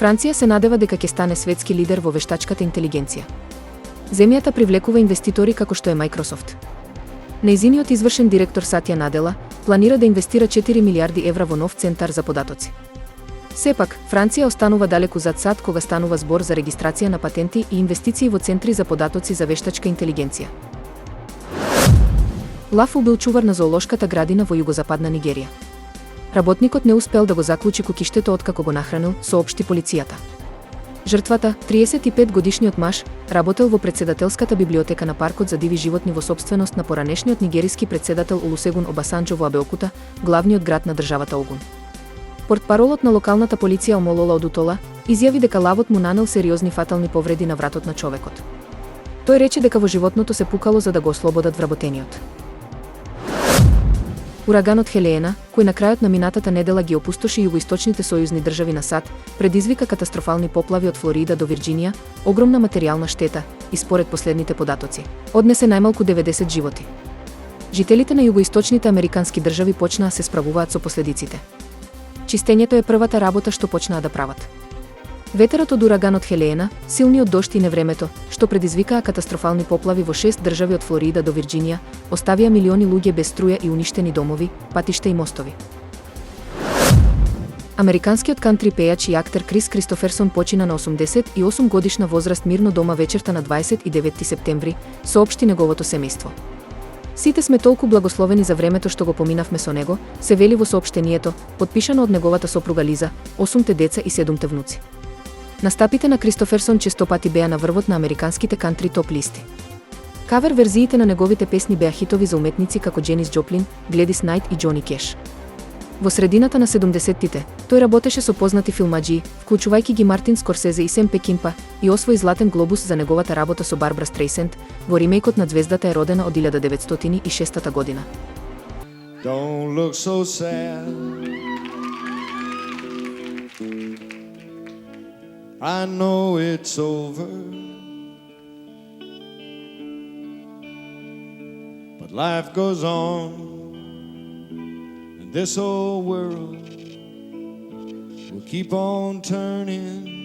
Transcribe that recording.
Франција се надева дека ќе стане светски лидер во вештачката интелигенција. Земјата привлекува инвеститори како што е Microsoft. Нејзиниот извршен директор Сатја Надела планира да инвестира 4 милиарди евра во нов центар за податоци. Сепак, Франција останува далеку зад САД кога станува збор за регистрација на патенти и инвестиции во центри за податоци за вештачка интелигенција. Лав убил чувар на зоолошката градина во југозападна Нигерија. Работникот не успел да го заклучи кукиштето откако го нахранил, соопшти полицијата. Жртвата, 35-годишниот маж, работел во председателската библиотека на паркот за диви животни во сопственост на поранешниот нигериски председател Олусегун Обасанџо во Абеокута, главниот град на државата Огун. Портпаролот на локалната полиција Омолола Одутола изјави дека лавот му нанел сериозни фатални повреди на вратот на човекот. Тој рече дека во животното се пукало за да го ослободат вработениот. Ураганот Хелеена, кој на крајот на минатата недела ги опустоши југоисточните сојузни држави на САД, предизвика катастрофални поплави од Флорида до Вирџинија, огромна материјална штета и според последните податоци, однесе најмалку 90 животи. Жителите на југоисточните американски држави почнаа се справуваат со последиците. Чистењето е првата работа што почнаа да прават. Ветерот од ураганот Хелеена, силниот дожд и невремето, што предизвикаа катастрофални поплави во 6 држави од Флорида до Вирџинија, оставија милиони луѓе без струја и уништени домови, патишта и мостови. Американскиот кантри пејач и актер Крис Кристоферсон почина на 88 годишна возраст мирно дома вечерта на 29 септември, соопшти неговото семејство. Сите сме толку благословени за времето што го поминавме со него, се вели во соопштението, потпишано од неговата сопруга Лиза, 8 деца и 7 внуци. Настапите на Кристоферсон честопати беа на врвот на американските кантри топ листи. Кавер верзиите на неговите песни беа хитови за уметници како Џенис Џоплин, Гледис Најт и Џони Кеш. Во средината на 70-тите, тој работеше со познати филмаџии, вклучувајќи ги Мартин Скорсезе и Сем Пекинпа, и освои златен глобус за неговата работа со Барбара Стрейсенд во ремејкот на Звездата е родена од 1906 година. Don't look so sad. I know it's over, but life goes on, and this old world will keep on turning.